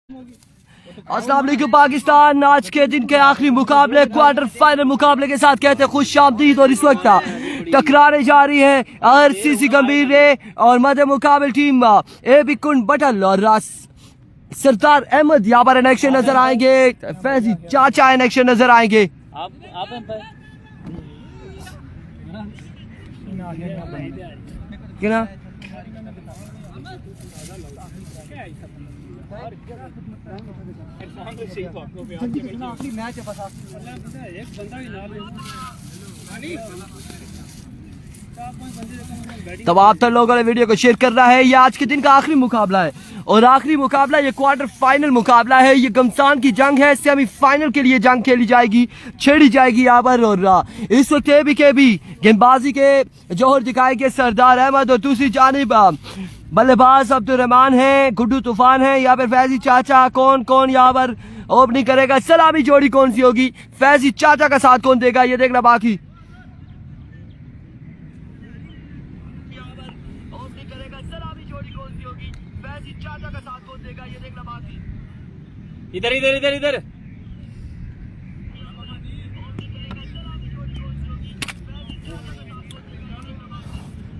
अस्सलाम वालेकुम पाकिस्तान। आज के दिन के आखिरी मुकाबले क्वार्टर फाइनल मुकाबले के साथ कहते हैं खुश आमदीद। और इस वक्त टकराने जा रही है आरसीसी गंभीर और मध्य मुकाबले टीम एबी कुंड बटल और सरदार अहमद यहाँ पर एक्शन नजर आएंगे। फैजी चाचा एक्शन नजर आएंगे। क्या तमाम तर लोगों ने वीडियो को शेयर करना है। ये आज के दिन का आखिरी मुकाबला है और आखिरी मुकाबला ये क्वार्टर फाइनल मुकाबला है। ये गमसान की जंग है। सेमीफाइनल के लिए जंग खेली जाएगी, छेड़ी जाएगी यहाँ पर। और इस वक्त के भी गेंदबाजी के जौहर दिखाएंगे सरदार अहमद और दूसरी जानिब बल्लेबाज अब्दुल रहमान है, गुड्डू तूफान है। यहाँ पर फैजी चाचा कौन कौन यहाँ पर ओपनिंग करेगा। सलामी जोड़ी कौन सी होगी, फैजी चाचा का साथ कौन देगा, ये देखना बाकी। इधर इधर इधर इधर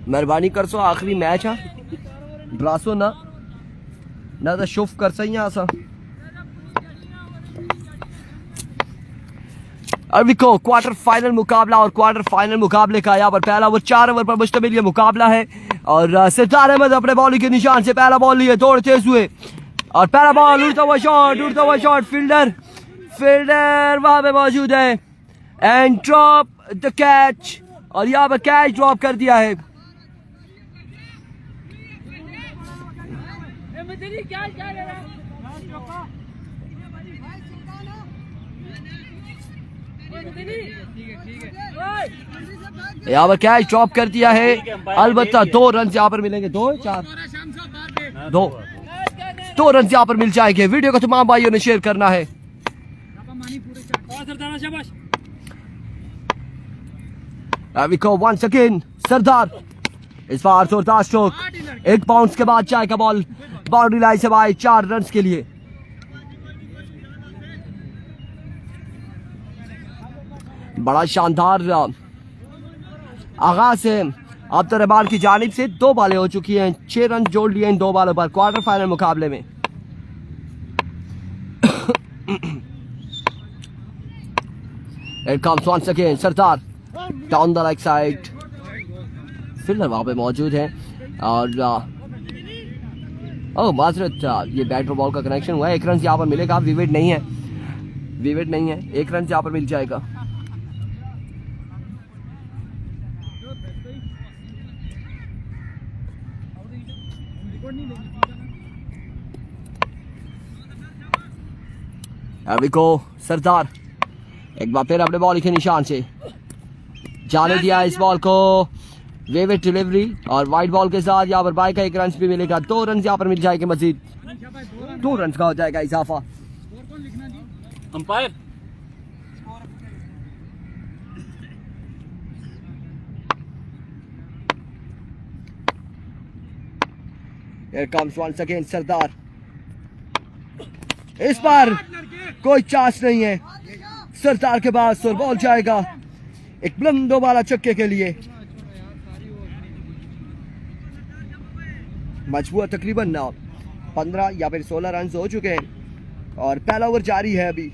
मेहरबानी कर सो, आखिरी मैच है, ड्रासो ना ना तो शुफ कर सही असा। अभी को क्वार्टर फाइनल मुकाबला और क्वार्टर फाइनल मुकाबले का यहाँ पर पहला ओवर 4 ओवर पर मुश्तमिल ये मुकाबला है। और सरदार अहमद अपने बॉलिंग के निशान से पहला बॉल लिए, दौड़ तेज हुए और पहला बॉल उड़ता हुआ शॉट, फील्डर वहां पे मौजूद है एंड ड्रॉप द कैच। और यहाँ पर कैच ड्रॉप कर दिया है। यहाँ पर कैच ड्रॉप कर दिया है। अलबत्ता 2 रन यहाँ पर मिलेंगे, 2 रन यहाँ पर मिल जाएंगे। वीडियो को तमाम भाइयों ने शेयर करना है। वंस अगेन सरदार, इस बार जोरदार स्ट्रोक, एक बाउंस के बाद जाएगा बॉल बाउंड्री लाइन से बाहर 4 रन के लिए। बड़ा शानदार आगाज है अब्दुल रहमान की जानिब से। 2 बॉलें हो चुकी हैं, 6 रन जोड़ लिए इन 2 बॉलों पर क्वार्टर फाइनल मुकाबले में। It comes once again, Sardar down the right side, fielder वहां पे मौजूद है। और माजरत, ये बैट और बॉल का कनेक्शन हुआ है। 1 रन यहाँ पर मिलेगा, विकेट नहीं है, 1 रन यहाँ पर मिल जाएगा। अभी को सरदार एक बार फिर अपने बॉल के निशान से जाने दिया इस बॉल को, वेवेट डिलीवरी और वाइड बॉल के साथ यहाँ पर बाई का 1 रन भी मिलेगा। 2 रन यहाँ पर मिल जाएंगे मजीद, 2 रन का हो जाएगा इजाफा। Umpire Here comes once again सरदार, इस बार कोई चांस नहीं है सरदार के पास और बॉल जाएगा एक बुलंदो वाला छक्के के लिए। मजबूर तकरीबन 15 या फिर 16 रन हो चुके हैं और पहला ओवर जारी है अभी।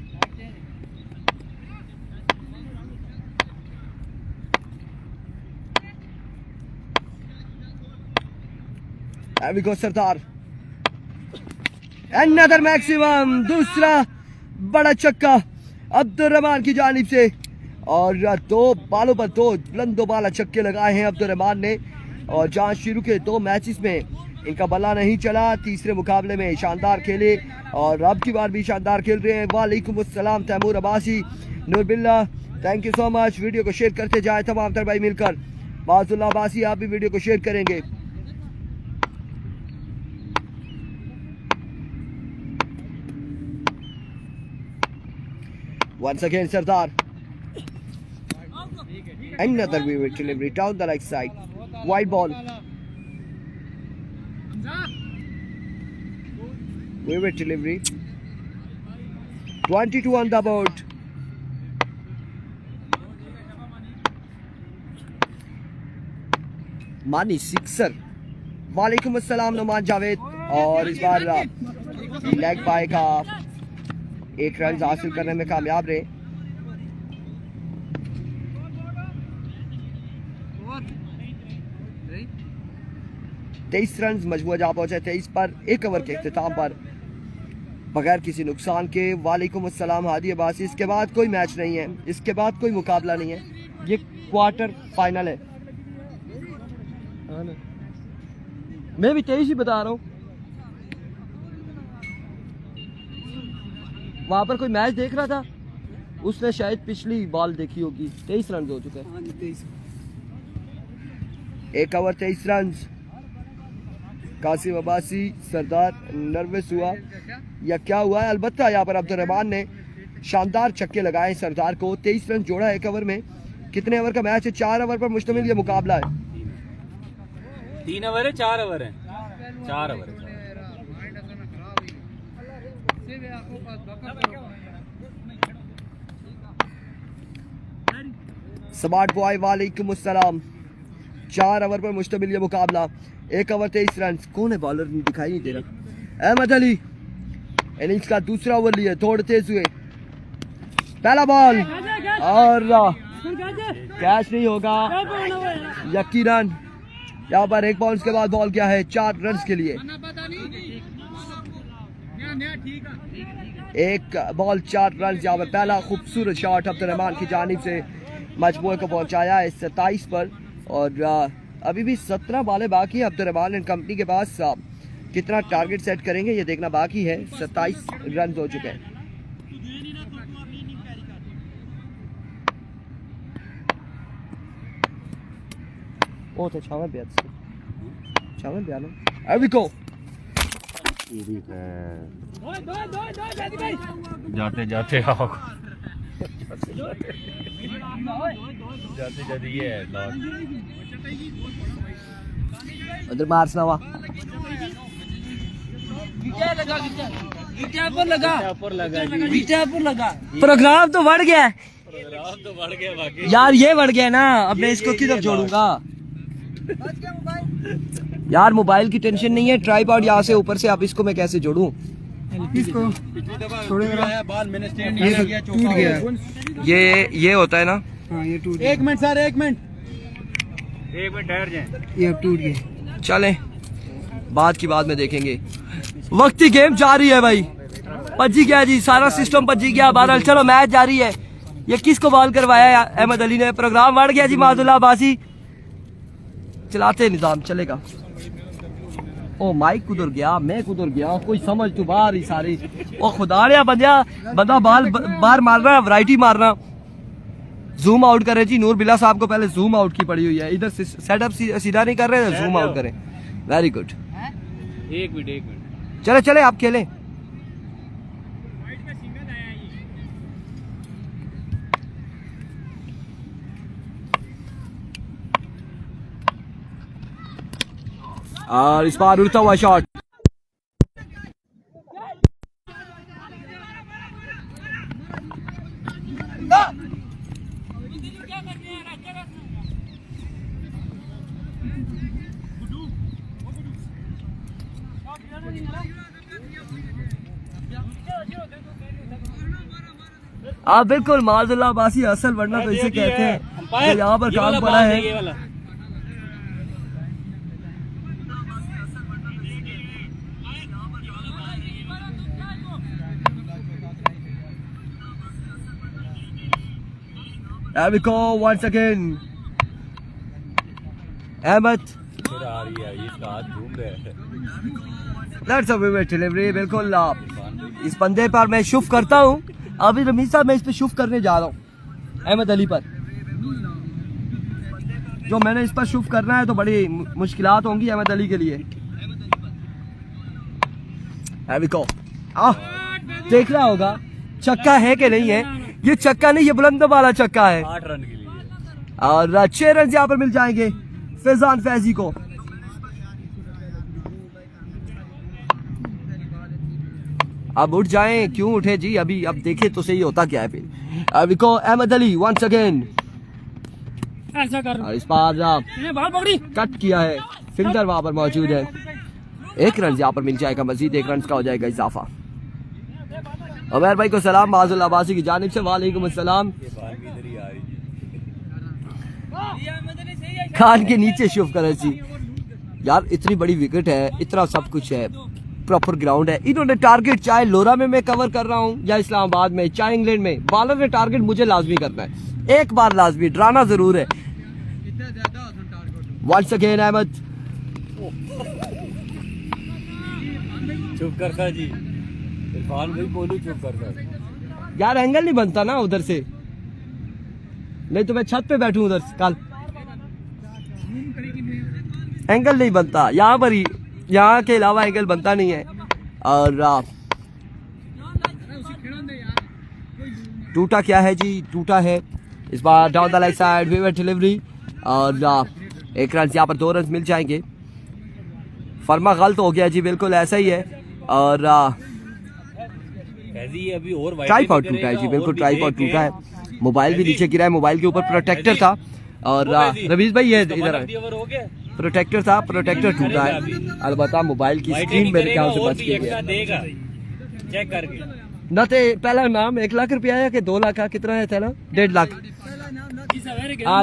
अभी को सरदार, अनदर मैक्सिमम, दूसरा बड़ा छक्का अब्दुल रहमान की जानिब से। और 2 बॉलों पर 2 बुलंदो बाला छक्के लगाए हैं अब्दुल रहमान ने। और जहां शुरू के 2 मैचेस में इनका बल्ला नहीं चला, तीसरे मुकाबले में शानदार खेले और अब की बार भी शानदार खेल रहे हैं। वालेकुम अस्सलाम तैमूर अब्बासी, नूर बिल्ला, thank you so much. Video को शेयर करते जाए तमाम तर भाई मिलकर। बाजुल्ला अब्बासी, आप भी वीडियो को शेयर करेंगे। Once again, Sardar. Another vivid delivery down the right side. Wide ball. Vivid delivery. 22 on the board. मानी सिक्सर। वालेकुम अस्सलाम नुमान जावेद। और इस बार लेग बाय का 1 रन हासिल करने में कामयाब रहे। तेईस रन मजमूआ जा पहुंचे 23 पर 1 ओवर के इख्तिताम पर बगैर किसी नुकसान के। वालेकुम अस्सलाम हादी अब्बासी। इसके बाद कोई मैच नहीं है, इसके बाद कोई मुकाबला नहीं है, ये क्वार्टर फाइनल है। मैं भी 23 ही बता रहा हूँ। वहां पर कोई मैच देख रहा था, उसने शायद पिछली बॉल देखी होगी। 23 रन हो चुके हैं। 1 ओवर 23 रन। कासिम अब्बासी सरदार नर्वस हुआ या क्या हुआ है? अलबत्ता यहाँ पर अब्दुर्रहमान ने शानदार छक्के लगाए सरदार को। 23 रन जोड़ा 1 ओवर में। कितने ओवर का मैच है? 4 ओवर पर मुश्तमिल ये मुकाबला है। 3 ओवर है, 4 ओवर है, 4 ओवर है। स्मार्ट बॉय वालेकुम अस्सलाम। 4 ओवर पर मुश्तमिल ये मुकाबला। 1 ओवर 23 रन। कौन है बॉलर? नहीं दिखाई नहीं दे रहा। अहमद अली इनिंग्स का दूसरा ओवर लिए, थोड़े तेज हुए। पहला बॉल और कैच नहीं होगा यकीनन। यहाँ पर 1 बॉल के बाद बॉल क्या है? 4 रन के लिए। 1 बॉल 4 रन। यहाँ पर पहला खूबसूरत शॉट अब्दुर्रहमान की जानिब से मजमूए को पहुंचाया है 27 पर। और अभी भी 17 बॉलें बाकी है अब्दुर्रहमान एंड कंपनी के पास। कितना टारगेट सेट करेंगे ये देखना बाकी है। 27 रन हो चुके हैं। ओ तो छावन बयान अभी को जाते जाते आओ, जाते जाते ये है उधर मार सुनावा। प्रोग्राम तो बढ़ गया यार, ये बढ़ गया ना। अब मैं इसको किधर जोड़ूंगा यार? मोबाइल की टेंशन नहीं है, ट्राइपॉड यहाँ से ऊपर से। अब इसको मैं कैसे जोड़ूं? इसको टूट गया। ये होता है ना। हाँ ये टूट। 1 मिनट सर, 1 मिनट ठहर जाए। ये अब टूट गया। चले बाद की बाद में देखेंगे। वक्ती गेम जारी है भाई। पज्जी गया जी, सारा सिस्टम पज्जी गया। बहरहाल चलो मैच जारी है। ये किसको बॉल करवाया? अहमद अली ने। प्रोग्राम बढ़ गया जी। माजुल्लाह अब्बासी चलाते निजाम चलेगा। ओ माइक कुदर गया, मैं कुदर गया, कोई समझ तो बाहर ही सारी। ओ खुदा ने बंदा बाल बाहर मारना, वैरायटी मारना। जूम आउट करें जी। नूर बिला साहब को पहले जूम आउट की पड़ी हुई है। इधर सेटअप सीधा नहीं कर रहे, जूम आउट करें। Very good. 1 मिनट चले चले आप खेलें। और इस बार उड़ता हुआ शॉट। आप बिल्कुल माजुल्लाह अब्बासी असल, वरना तो इसे कहते हैं। यहाँ पर काम पड़ा है। Here we go once again. Ahmed. That's a vivid delivery. बिल्कुल इस बंदे पर मैं शुफ करता हूँ। अभी रमीज साहब मैं इस पे शुफ करने जा रहा हूँ अहमद अली पर। जो मैंने इस पर शुफ करना है तो बड़ी मुश्किलात होंगी अहमद अली के लिए। Here we go. देख रहा होगा चक्का है कि नहीं है। ये चक्का नहीं, ये बुलंद वाला चक्का है। 8 रन के लिए। और 6 रन यहाँ पर मिल जाएंगे फैजान फैजी को। अब उठ जाएं, क्यों उठे जी, अभी अब देखे तो सही होता क्या है फिर। अभी को अहमद अली वंस अगेन, ऐसा कर और इस बार बाल पकड़ी कट किया है, फिल्डर वहां पर मौजूद है। एक रन यहाँ पर मिल जाएगा, मजीद एक रन का हो जाएगा इजाफा। उमर भाई को सलाम माजुल अब्बासी की जानिब से, वालेकुम अस्सलाम। खान के नीचे शुभ कराची यार, इतनी बड़ी विकेट है, इतना सब कुछ है, प्रॉपर ग्राउंड है। इन्होंने टारगेट चाहे लोरा में मैं कवर कर रहा हूँ या इस्लामाबाद में, चाहे इंग्लैंड में, बॉलर ने टारगेट मुझे लाजमी करना है, एक बार लाजमी डराना जरूर है। वंस अगेन अहमद, चुप कर जी, इरफान भाई बोलू चुप कर। यार एंगल नहीं बनता ना उधर से, नहीं तो मैं छत पे बैठूं उधर से कल, एंगल नहीं बनता यहाँ पर ही, यहाँ के अलावा एंगल बनता नहीं है। और टूटा क्या है जी, टूटा है इस बार डाउन द लेग साइड, विवेट डिलीवरी, और एक रन, यहाँ पर 2 रन मिल जाएंगे। फर्मा गलत हो गया जी, बिल्कुल ऐसा ही है। और अभी और ट्राइपॉड टूटा है जी, बिल्कुल ट्राइपॉड टूटा है, मोबाइल भी नीचे गिरा है, मोबाइल के ऊपर प्रोटेक्टर था। और रवीश भाई ये इधर है, प्रोटेक्टर था, प्रोटेक्टर टूटा है, अलबत्ता मोबाइल की स्क्रीन मेरे ख्याल से बच गई है। चेक करके न ते पहला नाम 1 लाख रुपया आया कि 2 लाख का, कितना है तेरा 1.5 लाख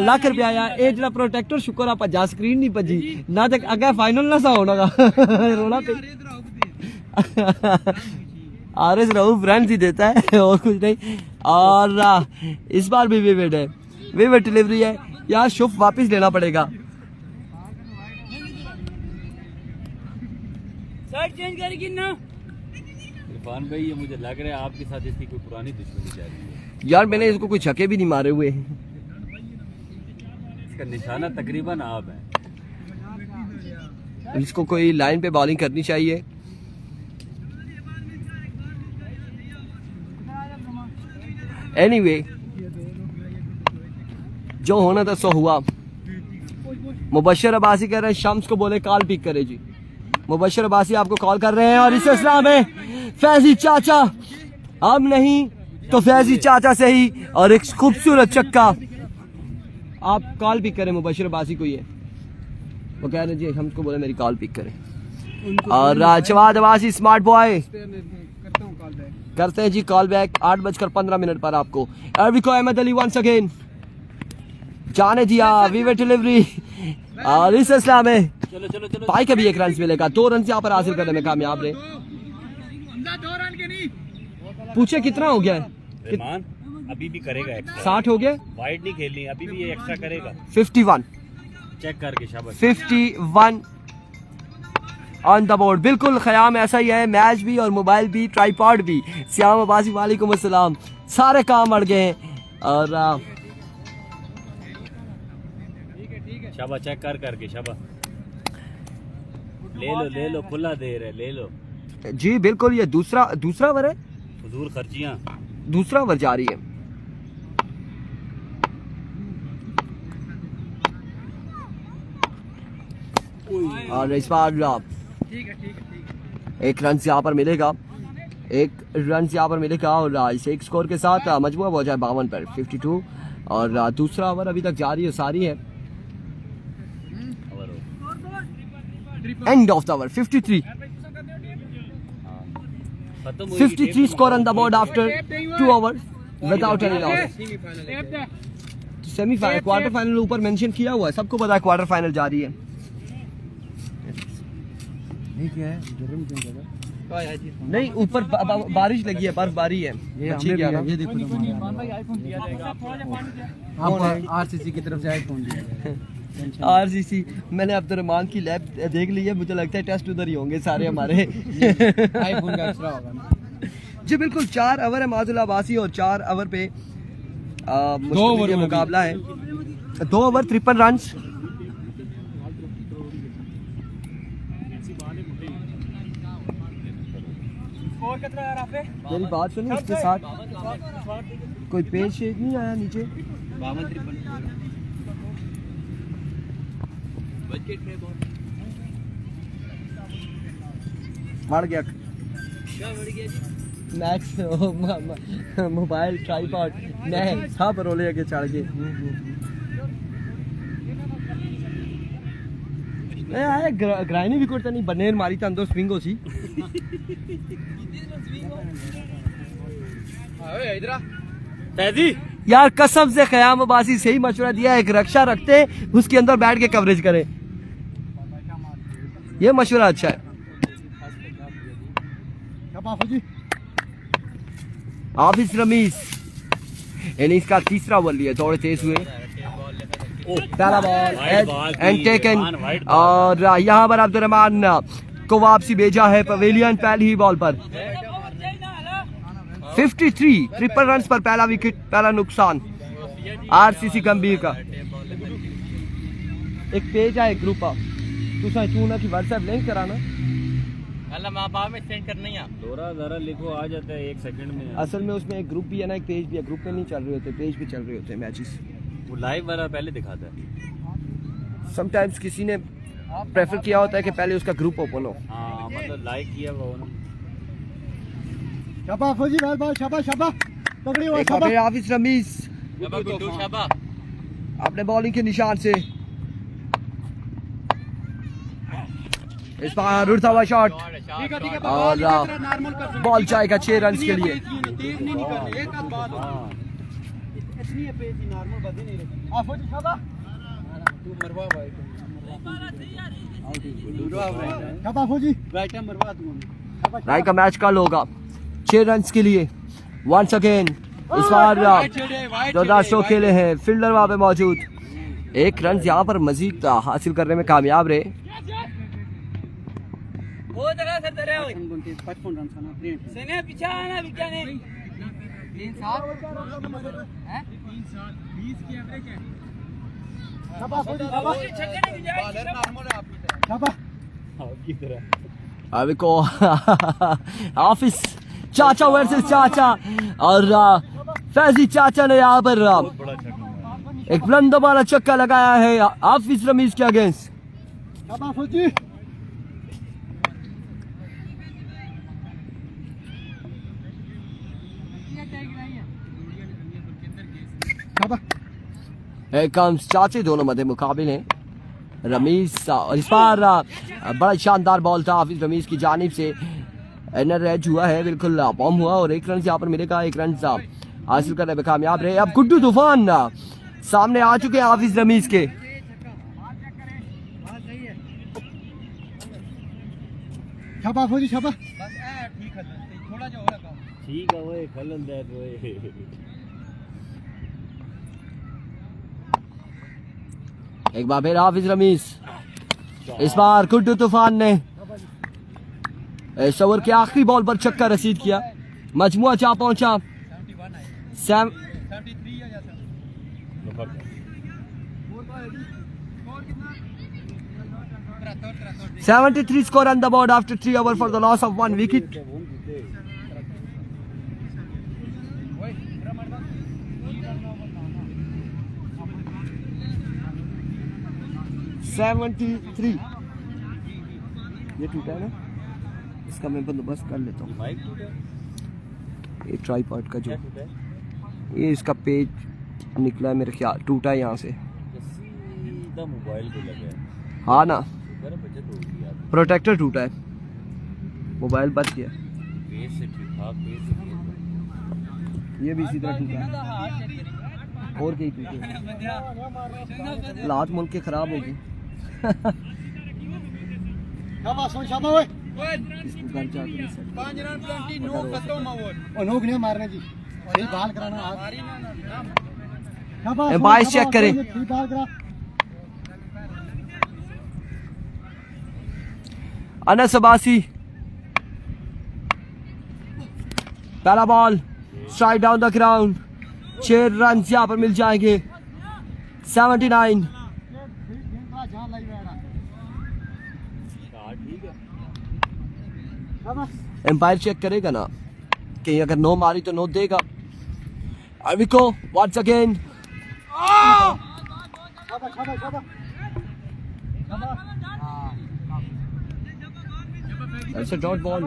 लाख रुपया आया। ये जरा प्रोटेक्टर शुक्र आप भजा, स्क्रीन नहीं भजी ना, तक अगर फाइनल ना सा होना रोना पे आरएस रऊफ रन ही देता है और कुछ नहीं। और इस बार भी विवेट है, विवेट डिलीवरी है यार, शुभ वापस लेना पड़ेगा। साइड चेंज करेगी ना इरफान भाई, ये मुझे लग रहा है आपके साथ इसकी कोई पुरानी दुश्मनी चल रही है यार, मैंने इसको कोई छक्के भी नहीं मारे हुए हैं, इसका निशाना तकरीबन आप है। इसको कोई लाइन पे बॉलिंग करनी चाहिए। एनीवे जो होना था सो हुआ। मुबशर अब्बासी कह रहे हैं शम्स को बोले कॉल पिक करे जी, मुबशर अब्बासी आपको कॉल कर रहे हैं। और इस सिलसिला में फैजी चाचा, अब नहीं तो फैजी चाचा से ही, और एक खूबसूरत चक्का, आप कॉल पिक करें मुबशर अब्बासी को, ये वो कह रहे जी शम्स को बोले मेरी कॉल पिक करें। और जवाद अब्बासी स्मार्ट बॉय करते हैं जी कॉल बैक 8:15 पर आपको। एरविको अहमद अली वंस अगेन, जाने दिया, विवेट डिलीवरी। और इस सिलसिला में पाई का भी 1 रन मिलेगा, 2 रन यहाँ पर हासिल करने में कामयाब रहे। पूछे कितना हो गया है, अभी भी करेगा एक्स्ट्रा, 60 हो गया, वाइड नहीं खेलनी, अभी भी ये एक्स्ट्रा करेगा। 51 चेक करके शाबाश, 51 ऑन द बोर्ड। बिल्कुल ख्याम ऐसा ही है, मैच भी और मोबाइल भी, ट्राइपॉड भी। श्याम अब्बासी वालेकुम अस्सलाम, सारे काम अड़ गए हैं। और शाबाश, चेक करके शाबाश, ले लो खुला दे रहे, ले लो जी बिल्कुल। ये दूसरा ओवर है, फजूल खर्चियां, दूसरा ओवर जारी है। और इस बार 1 रन यहाँ पर मिलेगा, 1 रन यहाँ पर मिलेगा। और इस एक स्कोर के साथ मजमुआ हो जाए 52 पर 52। और दूसरा ओवर अभी तक जारी है, सारी है। End of the over 53 score on the board after 2 over without any loss. Semifinal, quarter final ऊपर मेंशन किया हुआ है, सबको पता है क्वार्टर फाइनल जारी है। नहीं ऊपर बारिश लगी है, बर्फबारी है। ये देखो आरसीसी की तरफ से आईफोन दिया आरसीसी, मैंने अब्दुर्रहमान की लैब देख ली है, मुझे लगता है टेस्ट उधर ही होंगे सारे हमारे। आईफोन का एक्स्ट्रा होगा जी बिल्कुल। 4 ओवर है माजुल अब्बासी, और 4 ओवर पे 2 ओवर मुकाबला है, 2 ओवर 53 रन। मेरी बात सुनी, इसके साथ कोई पेज शेज नहीं आया नीचे। मर गया, मैच मोबाइल ट्राइपॉड मैं सब रोले के चढ़ गए ग्राइनी भी करता नहीं बनेर मारी था अंदर स्विंग हो सी फैजी यार कसम से ख़याम अब्बासी सही मशवरा दिया, एक रक्षा रखते उसके अंदर बैठ के कवरेज करें, ये मशवरा अच्छा है। हाफिज रमीज इनिंग्स का तीसरा ओवर लिया, थोड़े तेज हुए, पहला बॉल एंड टेकन, और यहाँ पर अब्दुर्रहमान को वापसी भेजा है पवेलियन पहली ही बॉल पर। 53 ट्रिपल रन्स पर पहला विकेट, पहला नुकसान आरसीसी गंभीर का। एक पेज है ग्रुप ऑफ तुसा चूना की व्हाट्सएप लिंक कराना अल्लाह मां बाप में सेंड करना ही दोरा जरा लिखो आ जाता है 1 सेकंड में। असल में उसमें एक ग्रुप भी है ना, एक पेज भी है, ग्रुप में नहीं चल रहे होते, पेज पे चल रहे होते हैं मैचेस। वो लाइव वाला पहले दिखाता है। समटाइम्स किसी ने प्रेफर किया होता है कि पहले उसका ग्रुप ओपन हो। हाँ मतलब लाइक किया वो शाबाश फौजी बाल शाबाश शाबाश पकड़ी हुआ एक बार फिर हाफिज रमीज शाबाश गुड्डू शाबाश अपने बॉलिंग के निशान से इस बार उड़ता हुआ शॉट और बॉल जाएगा 6 रन के लिए। राय का मैच कल होगा 6 रन के लिए। वंस अगेन इस बार जोरदार स्ट्रोक खेले हैं, फील्डर वहां पे मौजूद, 1 रन यहाँ पर मजीद हासिल करने में कामयाब रहे। अभी को ऑफिस चाचा वर्सेस चाचा, और फैजी चाचा ने यहाँ पर एक बुलंद वाला चक्का लगाया है हाफिज रमीज के अगेंस्ट। चाचे दोनों मध्य मुकाबले हैं। रमीज और इस बार बड़ा शानदार बॉल था हाफिज रमीज की जानिब से, एनर एज हुआ है, बिल्कुल बॉम्ब हुआ और 1 रन यहाँ पर मिलेगा, 1 रन हासिल करने में कामयाब रहे। अब गुड्डू तूफान सामने आ चुके हैं हाफिज रमीज के। ठीक है वो खलन दे वो एक बार फिर हाफिज रमीज, इस बार गुड्डू तूफान ने इस ओवर के आखिरी बॉल पर छक्का रसीद किया, मजमुआ जा पहुंचा 73 score on the board after 3 overs for the loss of 1 wicket. ये टूटा है ना, इसका मैं बंदोबस्त कर लेता हूँ। ये ट्राइपॉड का जो ये इसका पेज निकला है मेरे ख्याल, टूटा है यहाँ से। मोबाइल को लगा हाँ ना, प्रोटेक्टर टूटा है, मोबाइल बच गया। ये भी इसी तरह टूटा है और कहीं टूटे, लात मुल्क के खराब हो गई। एम्पायर चेक करें। अनस अब्बासी, पहला ball strike down the ground, 6 run यहाँ पर मिल जाएंगे। 79 एम्पायर चेक करेगा ना, कहीं अगर नो मारी तो नो देगा। अविको once again, dot ball.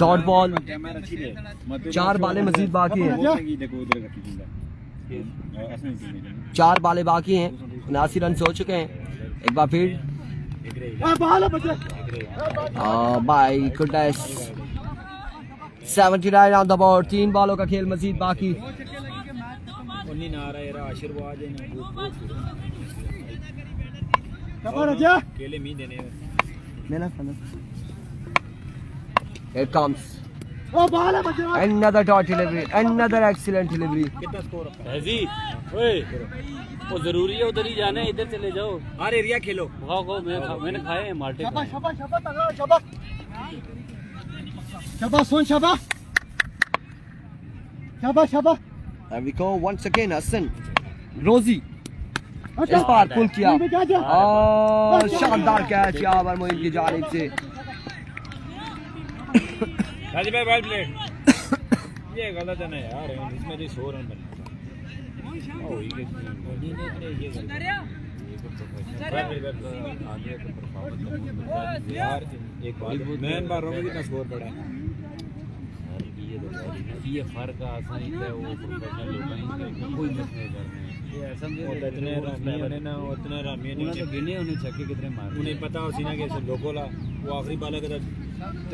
Dot ball. Camera अच्छी है 4 बालें मजीद बाकी हैं। देखो उधर रखी थी 4 बालें बाकी हैं। 79 रन हो चुके हैं। एक बार फिर by goodness 79 on the board. 3 बालों का खेल मजीद बाकी। उन्हीं ना रहा है आशीर्वाद है केले मी देने Here comes another dot delivery, another excellent delivery. कितना स्कोर है जी ओए वो जरूरी है उधर ही जाना है इधर चले जाओ हर एरिया खेलो खाओ मैंने खाए हैं माल्टे खाए हैं। And we go once again Hassan Rosie इस बार पुल किया और शानदार कैच यहाँ पर मोइन की जानिब से। राजी भाई बैट प्लेट ये गलत है ना यार इसमें जो 100 रन बने यार एक बार मैं बार रोंगे कितना स्कोर पड़ा है ये फर्क आसानी है वो प्रोफेशनल लोग हैं कोई मत नहीं करते ये समझे इतने रामी ना उतने रामी उन्हें तो गिने उन्हें छक्के कितने मारे उन्हें पता हो सीना के लोगों ला वो आखिरी बाल के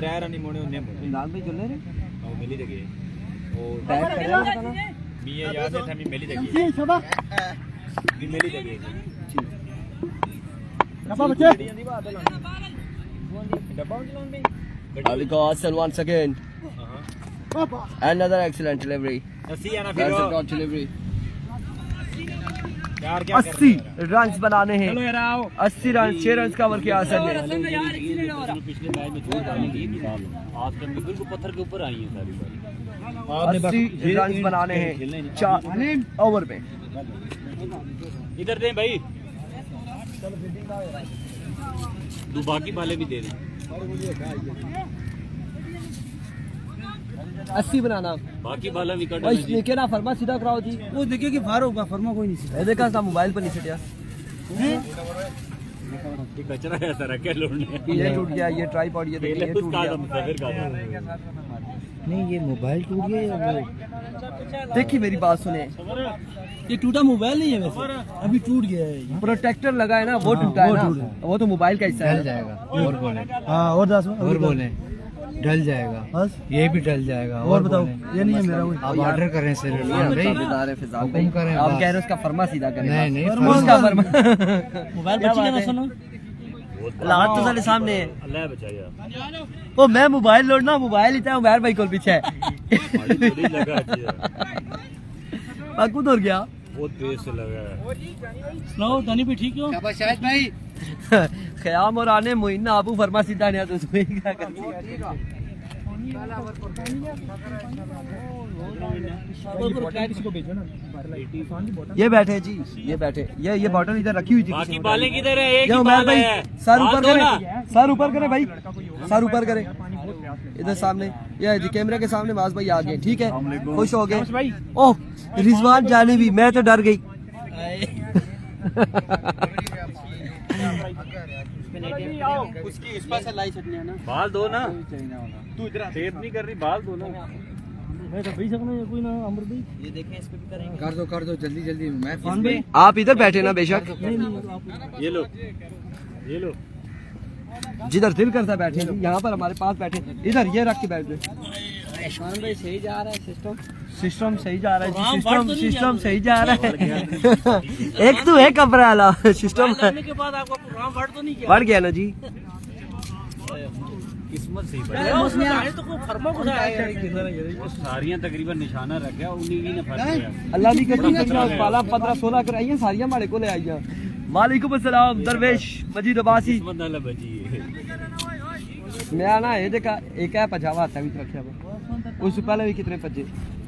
3 रन ही मोड़े उन्हें लाल भाई चल रहे वो मिली देगी वो टैग कर रहा है मी ये याद है था मी मिली देगी मी मिली देगी Ali go Hassan once again. Another excellent delivery. नसी आना That's a फिर dot delivery. यार क्या 80 रन बनाने हैं। चलो यार आओ 80 रन 6 रन कवर किया हसन ने। पिछले मैच में 2 डाली थी आज तक बिल्कुल पत्थर के ऊपर आई है सारी बारी 80 रन बनाने हैं 4 ओवर में। इधर दें भाई दो बाकी बाले भी दे दें 80 बनाना बाकी बाला विकेट और इसने क्या ना फरमा सीधा कराओ जी। वो देखिए कि फार होगा फरमा कोई नहीं सीधा ये देखा सा मोबाइल पर नहीं छटिया। ये कचरा है सारा क्या लोड़ने ये टूट गया ये ट्राइपॉड ये देखिए ये टूट गया। नहीं ये मोबाइल टूट गया या वो देखिए मेरी बात सुने ये टूटा मोबाइल नहीं है वैसे अभी टूट गया है प्रोटेक्टर लगा है ना वो टूटा है ना वो तो मोबाइल का हिस्सा है। जाएगा और बोले हाँ और 10 और बोले ढल जाएगा बस ये भी ढल जाएगा और बताओ ये नहीं है मेरा आप ऑर्डर कर रहे हैं सर आप कह रहे हो उसका फरमा सीधा करें। नहीं नहीं उसका फरमा मोबाइल बच गया ना सुनो हाथ तो साले सामने है। अल्लाह बचाया ओ मैं मोबाइल लोडना मोबाइल ही था उमर भाई को पीछे है। लगा बाकू दूर गया बहुत तेज से लगा है सुनाओ दानी भी ठीक हो शायद भाई ख्याम और आने मोइन आबू फरमा सीधा नहीं तो उसमें क्या कर ये बैठे जी ये बैठे ये बॉटल इधर रखी हुई थी बाकी बालें किधर है एक ये ही उमर बाल भाई है सर ऊपर बाल दो ना। करे सर ऊपर करे भाई सर ऊपर करे इधर सामने ये जी कैमरे के सामने माज भाई आ गए ठीक है खुश हो गए। ओह रिजवान जाने भी मैं तो डर गई। उसकी इस पास से लाई छटनी है ना बाल दो ना तू इधर सेव नहीं कर रही बाल दो ना मैं तो भी सकना है कोई ना अमर भाई ये देखें इस पे भी करेंगे कर दो जल्दी जल्दी मैं फोन पे आप इधर बैठे ना बेशक ये लो जिधर दिल करता बैठे यहाँ पर हमारे पास बैठे इधर ये रख के बैठ जाए। ईशान भाई सही जा रहा है सिस्टम सही जा रहा है जी सिस्टम सही जा रहा है। एक तो है कपड़ा वाला सिस्टम के बाद आपका प्रोग्राम बढ़ तो नहीं बढ़ गया ना जी। किस्मत सही गया तो कोई फरमा को सारियां तकरीबन निशाना रखा उन्हीं की ने फर्क किया अल्लाह दी कटी पाला 15-16 कर आई सारियां हमारे को ले आई। वालेकुम अस्सलाम दरवेश मजीद अब्बासी किस्मत नाल बची है मैं ना ये देखा एक है पजावा था भी रखा उससे पहले भी कितने पजे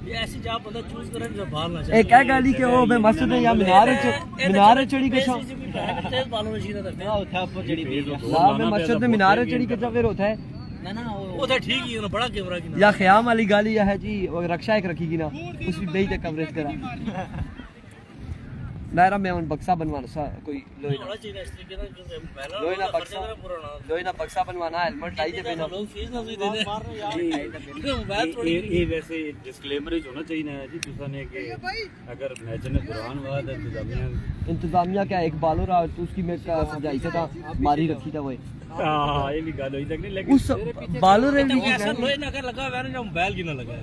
ये ऐसी जगह बंदा चूज करे जो बाहर ना जाए एक है गाली के वो मैं मस्जिद में या मीनार चढ़ी के छो तेज बालों में सीधा रखते हैं उठा ऊपर चढ़ी भी ना मैं मस्जिद में मीनार चढ़ी के फिर होता है ना वो तो ठीक ही है ना बड़ा कैमरा की या ख्याम वाली गाली या है जी वो रक्षा एक रखीगी ना उसकी बेई तक कवरेज करा नायरा में उन बक्सा बनवाना सा कोई लोहे ना बक्सा बनवाना हेलमेट लाई दे बिना ये वैसे डिस्क्लेमर ही होना चाहिए ना जी तुसा ने कि अगर मैच ने कुरान वाद इंतजामिया क्या एक बालो रहा तो उसकी मैं समझाई से था मारी रखी था वो हां ये भी गाल होई तक नहीं लेकिन उस बालो रे भी ऐसा लोहे ना कर लगा वैन जो मोबाइल की ना लगा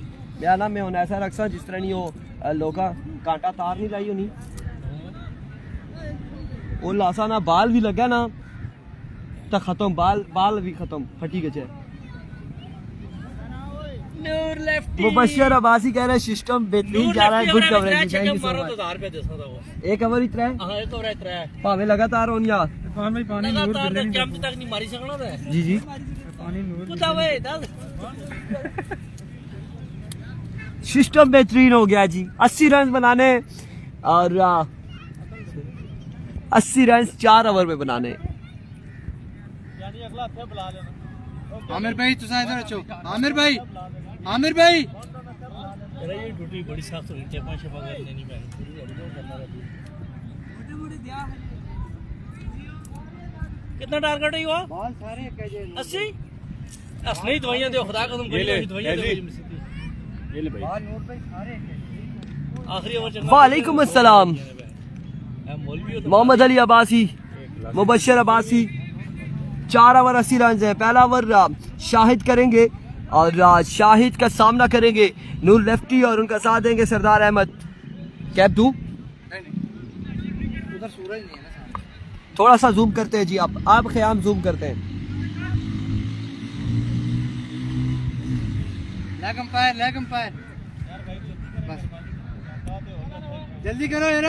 या ना मैं उन ऐसा रखसा जिस तरह नहीं हो लोका कांटा तार नहीं लाई होनी वो लासा ना बाल भी लगा ना तो खत्म बाल भी खत्म फटी गए नूर लेफ्टी मुबश्शिर अब्बासी कह रहे हैं सिस्टम बेहतरीन जा रहा है good coverage thank you so much 1000 रुपए देसा था वो एक ओवर इतना है हां एक ओवर इतना है भावे लगातार होन यार इरफान भाई पानी नूर लगातार बिल्ले जंप तक नहीं मारी सकना था जी जी पानी नूर कुत्ता वे दस सिस्टम बेहतरीन हो गया जी 80 रन बनाने और 80 रन 4 ओवर में बनाने आमिर भाई तुसा इधर अचो आमिर भाई अरे ये ड्यूटी बड़ी सख्त हुई टेपा शेपा करने नहीं मैं पूरी करना रहती कितना टारगेट है वो बॉल सारे कहे 80 असली दवाइयां दो खुदा कसम बड़ी दवाइयां दो ये ले भाई बॉल नूर भाई सारे आखिरी ओवर चलना वालेकुम अस्सलाम मौलवी हो मोहम्मद अली अब्बासी मुबश्शिर अब्बासी 4 ओवर 80 रन है पहला ओवर शाहिद करेंगे और शाहिद का सामना करेंगे नूर लेफ्टी और उनका साथ देंगे सरदार अहमद कैप दूं उधर सूरज नहीं है ना थोड़ा सा जूम करते हैं जी आप ख्याम जूम करते हैं लेग अंपायर बस जल्दी करो यार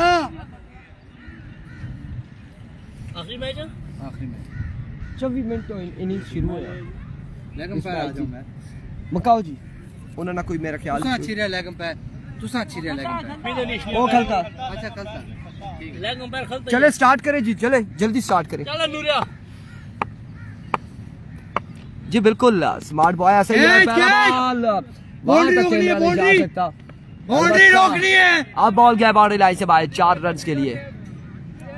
आखिरी मैच है आखिरी में 24 मिनट तो इनिंग शुरू है लेग अंपायर आ जाओ मैं मकाओ जी उन्होंने कोई मेरा ख्याल तुसा अच्छी रहा लेग अंपायर तुसा अच्छी रहा लेग अंपायर वो खलता अच्छा कल था लेग अंपायर खलता चले स्टार्ट करें जी चले जल्दी स्टार्ट करें चलो नूरिया जी बिल्कुल स्मार्ट बॉय ऐसे ही है पहला बॉल वहां तक खेलना नहीं जा सकता बाउंड्री रोकनी है अब बॉल गया बाउंड्री लाइन से बाहर 4 रन के लिए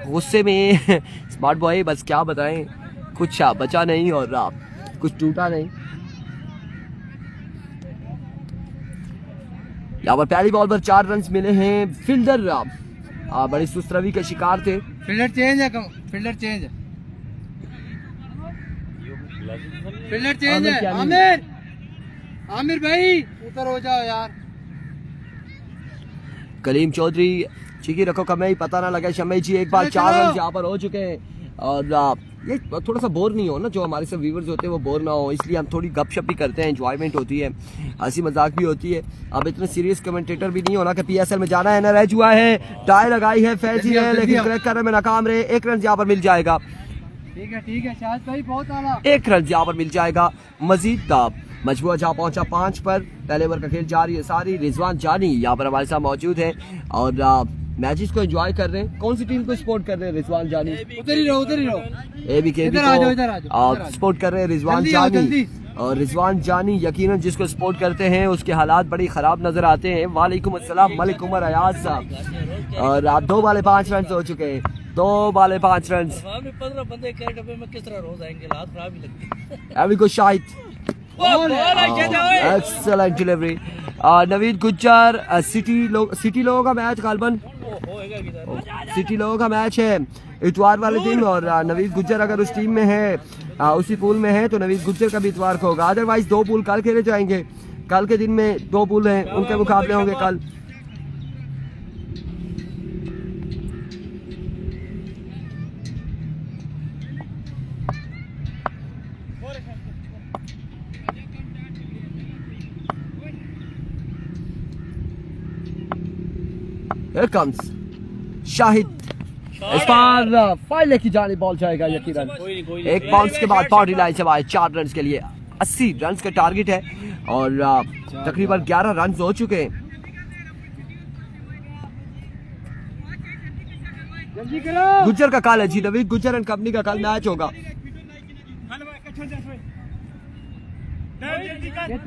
गुस्से में स्मार्ट बॉय बस क्या बताएं कुछ बचा नहीं और कुछ टूटा नहीं यहाँ पर पहली बॉल पर 4 रन मिले हैं फील्डर बड़ी सुस्त रवि के शिकार थे फील्डर चेंज है फील्डर चेंज है आमिर भाई ऊपर हो जाओ यार कलीम चौधरी चिकी रखो कमे पता ना लगे शमी जी एक बार 4 रन यहाँ पर हो चुके हैं और ये थोड़ा सा बोर नहीं हो ना जो हमारे सब व्यूवर्स होते हैं वो बोर ना हो इसलिए हम थोड़ी गपशप भी करते हैं एंजॉयमेंट होती है हंसी मजाक भी होती है अब इतने सीरियस कमेंटेटर भी नहीं होना कि पीएसएल में जाना है ना रह चुका है टाई लगाई है फैजी है लेकिन क्रैक करने में नाकाम रहे 1 रन यहाँ पर मिल जाएगा ठीक है शायद भाई बहुत आला 1 रन यहाँ पर मिल जाएगा मजीद मजबूआ जहाँ पहुंचा 5 पर पहले ओवर का खेल जारी है सारी रिजवान जानी यहाँ पर हमारे साथ मौजूद है और मैचेस को एंजॉय कर रहे हैं कौन सी टीम को सपोर्ट कर रहे हैं रिजवान जानी उधर ही रहो एबीके को सपोर्ट कर रहे हैं रिजवान जानी और रिजवान जानी यकीनन जिसको सपोर्ट करते हैं उसके हालात बड़ी खराब नजर आते हैं वालेकुम अस्सलाम मलिक उमर अयाज साहब और आप 2 बाले 5 रन हो चुके हैं 2 बाले 5 रन 15 बंदे के डब्बे में किस तरह रोज आएंगे हाथ खराब ही लगती अभी को Shahid excellent delivery Naveed Gujjar city लोगों का मैच गालबन सिटी लोगों का मैच है इतवार वाले दिन और नवीद गुज्जर अगर उस टीम में है उसी पूल में है तो नवीद गुज्जर का भी इतवार को होगा अदरवाइज 2 पूल कल खेले जाएंगे कल के दिन में 2 पूल हैं उनके मुकाबले होंगे कल Here comes शाहिद इस बार फाइले की जाने बॉल जाएगा यकीनन एक बाउंस के बाद बाउंड्री लाइन से बाहर 4 रन के लिए 80 रन का टारगेट है और तकरीबन 11 रन हो चुके हैं गुज्जर का कल है जी नवीद गुज्जर एंड कंपनी का कल मैच होगा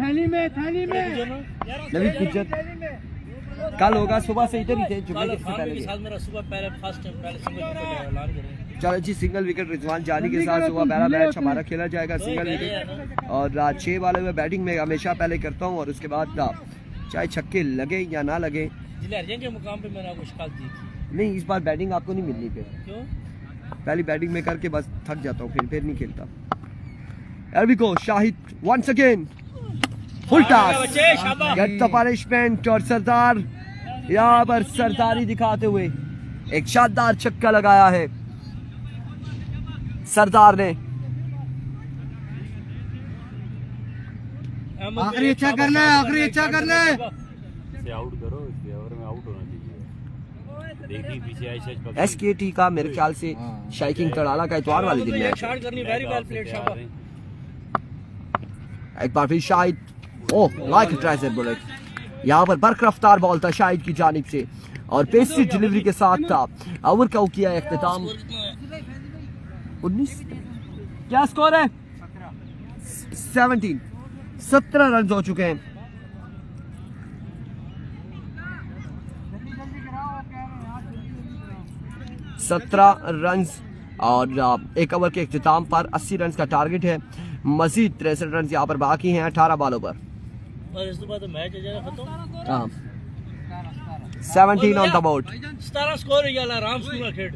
थैली में नवीद गुज्जर कल होगा सुबह से इधर ही थे जुम्मे कल के इससे इरफान भाई पहले के साथ मेरा सुबह पहले फर्स्ट टाइम पहले सिंगल विकेट ऐलान करेंगे। चलो जी सिंगल विकेट रिजवान जानी के साथ सुबह पहला मैच हमारा खेला जाएगा सिंगल विकेट। और 6 वाले में बैटिंग में हमेशा पहले करता हूँ और उसके बाद चाहे छक्के लगे या ना लगे। जिले के मुकाम पे मैंने आपको शिकायत दी थी। नहीं इस बार बैटिंग आपको नहीं मिलनी फिर, क्यों? पहली बैटिंग में करके बस थक जाता हूँ फिर नहीं खेलता। एल्विको Shahid once again full toss get the punishment और सरदार यहाँ पर सरदारी दिखाते हुए एक शानदार छक्का लगाया है सरदार ने। आखिरी इच्छा करना है, आखिरी इच्छा करना है। इसे आउट करो, इसके ओवर में आउट होना चाहिए। देखिए पीछे आइशा एसकेटी का मेरे ख्याल से शाइकिंग तड़ाला का इतवार वाले दिन मैच है। शॉट करनी वेरी वेल प्लेड शाबाश। एक बार फिर Shahid oh like tricep bullet, यहाँ पर बरक रफ्तार बॉल था शाहिद की जानिब से और पेस्ट्री डिलीवरी के साथ था ओवर का किया इख्तिताम। 19 क्या स्कोर है? 17 रन हो चुके हैं। रन और एक ओवर के इख्तिताम पर 80 रन का टारगेट है। मजीद 63 रन यहाँ पर बाकी हैं 18 बॉलों पर। और इस बाद मैच हो जाएगा खत्म। हाँ 17 ऑन द बोर्ड। 17 स्कोर हो गया राम सुना खेड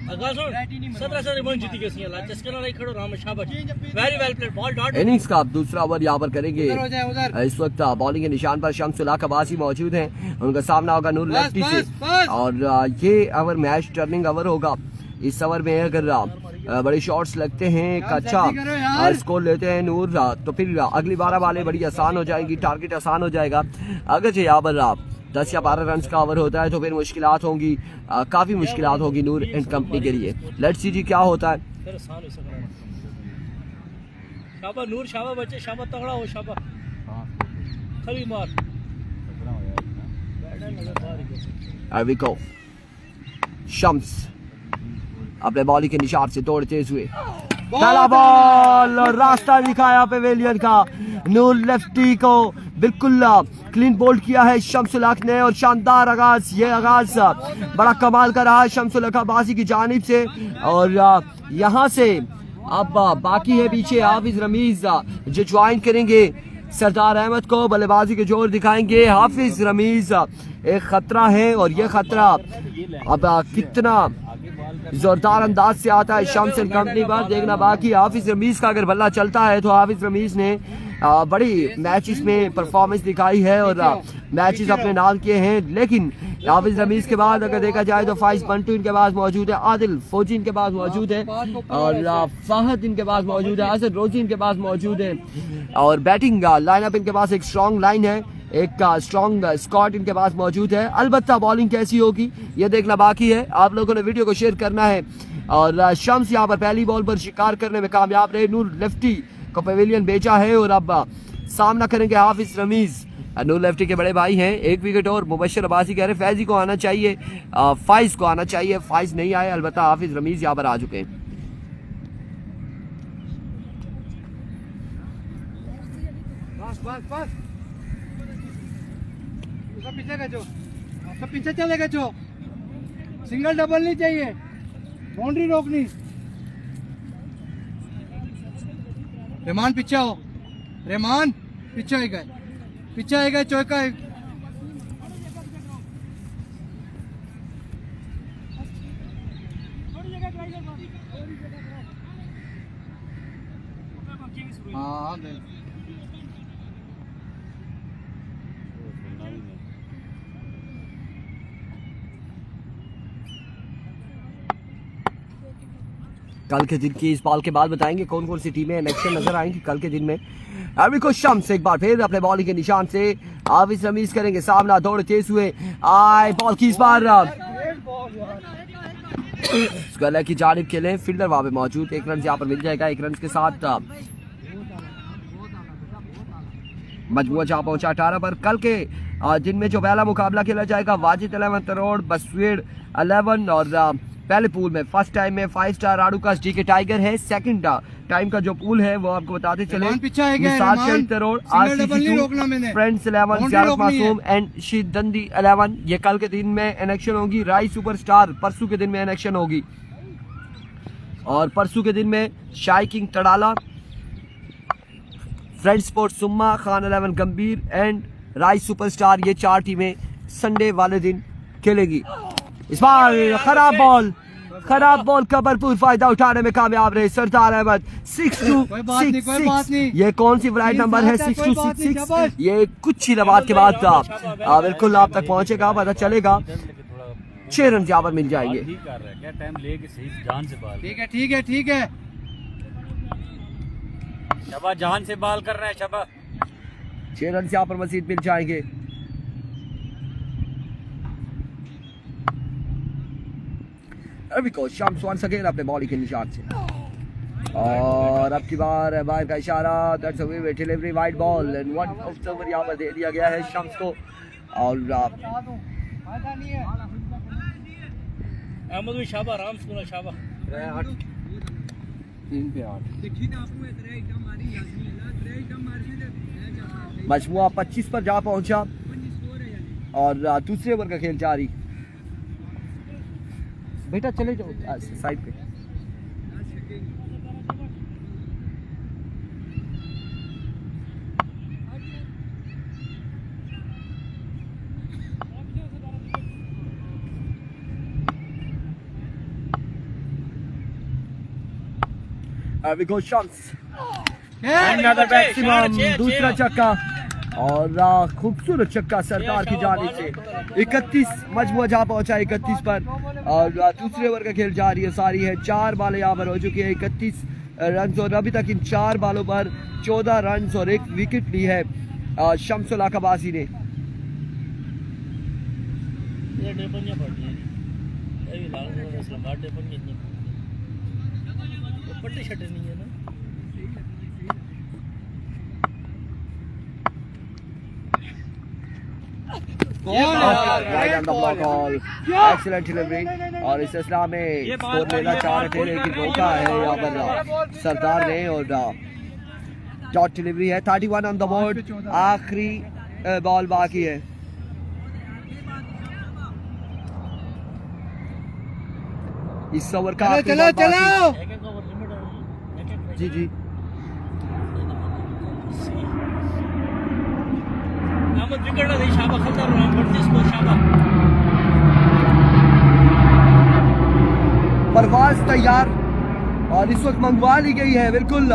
अगर सुन 17 से रिबन जीती के सियाला चस्के ना खड़ो राम शाबाश very well played ball dot. Innings का दूसरा ओवर यहाँ पर करेंगे। इस वक्त बॉलिंग के निशान पर शम्सुल हक अब्बासी मौजूद हैं, उनका सामना होगा नूर लेफ्टी से और ये ओवर मैच टर्निंग ओवर होगा। इस ओवर में अगर बड़े शॉट्स लगते हैं एक अच्छा स्कोर लेते हैं नूर तो फिर अगली 12 वाले बड़ी आसान हो जाएंगी, टारगेट आसान हो जाएगा। अगर जो यहाँ पर 10 या 12 रन का ओवर होता है तो फिर मुश्किलात होंगी, काफी मुश्किलात होगी नूर एंड कंपनी के लिए। लेट्स सी जी क्या होता है। शाबा नूर शाबा बच्चे शाबा तगड़ा हो शाबा खली मार अरविको शम्स अपने बॉलिंग के निशान से दौड़ते हुए पहला बॉल और रास्ता दिखाया पेवेलियन का। नूर लेफ्टी को बिल्कुल क्लीन बोल्ड किया है शम्सुल हक ने और शानदार आगाज, ये आगाज बड़ा कमाल का रहा है शम्सुल हक अब्बासी की जानिब से। और यहाँ से अब बाकी है पीछे हाफिज रमीज जो ज्वाइन करेंगे सरदार अहमद को, बल्लेबाजी के जोर दिखाएंगे हाफिज रमीज। एक खतरा है और ये खतरा अब कितना जोरदार अंदाज से आता है शम्स एंड कंपनी पर देखना बाकी। हाफिज रमीज का अगर बल्ला चलता है तो हाफिज रमीज ने बड़ी मैचेस में परफॉर्मेंस दिखाई है और मैचेस अपने नाम किए हैं। लेकिन हाफिज रमीज के बाद अगर देखा जाए तो फाइज बंटू इनके पास मौजूद है, आदिल फौजी इनके पास मौजूद है और फाहद इनके पास मौजूद है, असद रोजी इनके पास मौजूद है और बैटिंग लाइनअप इनके पास एक स्ट्रॉन्ग लाइन है, एक स्ट्रॉन्ग स्क्वाड इनके पास मौजूद है। अलबत्ता बॉलिंग कैसी होगी ये देखना बाकी है। आप लोगों ने वीडियो को शेयर करना है। और शम्स यहाँ पर पहली बॉल पर शिकार करने में कामयाब रहे, नूर लेफ्टी को पवेलियन बेचा है और अब सामना करेंगे हाफिज रमीज। नूर लेफ्टी के बड़े भाई हैं, एक विकेट और मुबशर अब्बासी कह रहे हैं फैजी को आना चाहिए, फाइज को आना चाहिए, फाइज नहीं आए। अलबत्ता हाफिज रमीज यहाँ पर आ चुके हैं। पीछे गचो, सब पीछे चले गचो, सिंगल डबल नहीं चाहिए, बाउंड्री रोकनी। रहमान पीछे हो, रहमान पीछे है गए चौका है। हाँ कल के दिन की इस बॉल के बाद बताएंगे कौन कौन सी टीमें नेक्स्ट नजर आएंगी कल के दिन में। अरविको शम्स एक बार फिर अपने बॉलिंग के निशान से हाफिज रमीज करेंगे सामना, दौड़ तेज हुए आए बॉल की इस बार गले की जानिब खेले, फील्डर वहां पे मौजूद, 1 रन यहाँ पर मिल जाएगा। 1 रन के साथ मजमुआ जहाँ पहुंचा 18 पर। कल के दिन में जो पहला मुकाबला खेला जाएगा वाजिद 11 तरोड़ बसवेड़ 11 और पहले पूल में फर्स्ट टाइम में 5 स्टार राडूकास डीके टाइगर है, सेकंड टाइम का जो पूल है वो आपको बताते चले। रहमान पीछे है क्या? निसार रहमान, शहीद तरोड़, सिंगल डबल नहीं रोकना मैंने। फ्रेंड्स 11, बाउंड्री ज़ियारत रोकनी है। मासूम एंड शीदंदी 11। ये कल के दिन में इलेक्शन होगी। राई सुपरस्टार परसों के दिन में इलेक्शन होगी और परसों के दिन में शाही किंग तड़ाला, फ्रेंड स्पोर्ट सुम्मा, खान 11 गंभीर एंड राई सुपरस्टार, ये 4 टीमें संडे वाले दिन खेलेगी। इस बार खराब बॉल का भरपूर फायदा उठाने में कामयाब रहे सरदार अहमद। 6-2-6-6। ये कौन सी फ्लाइट नंबर है? 6-2-6-6। ये कुछ ही लम्हात के बाद बिल्कुल आप तक पहुंचेगा, पता चलेगा। 6 रन यहाँ पर मिल जाएंगे। ठीक कर रहा है, क्या टाइम लेके सही जान से बाल। ठीक है। शबा जान से बाल कर रहा है शबा। 6 रन यहाँ पर मजीद मिल जाएंगे। शम्स वंस अगेन अपने बॉडी के निशान से और अब की बार बाहर का इशारा। That's a way delivery wide ball and 1 over यहाँ पर दे दिया गया है शम्स को। और अहमद भी शाबा आराम से बोला शाबा। 3 पे 8 मजमुआ 25 पर जा पहुंचा और दूसरे ओवर का खेल जारी। बेटा चले जाओ साइड पे। we go shots another maximum दूसरा छक्का और खूबसूरत छक्का सरदार की जानिब से। 31 मजमुआ जा पहुंचा 31 पर और दूसरे ओवर का खेल जारी है। सारी है 4 बालें यहाँ पर हो चुकी है। 31 रन और अभी तक इन 4 बालों पर 14 रन और 1 विकेट ली है शम्सुल अकाबासी ने। एक्सीलेंट डिलीवरी और इस सिलसिला में स्कोर लेना चाह रहे थे लेकिन रोका है यहाँ पर सरदार ने और डॉट डिलीवरी है। 31 ऑन द बोर्ड, आखिरी बॉल बाकी है। इस ओवर का चलो जी परवाज तैयार और इस वक्त मंगवा ली गई है। बिल्कुल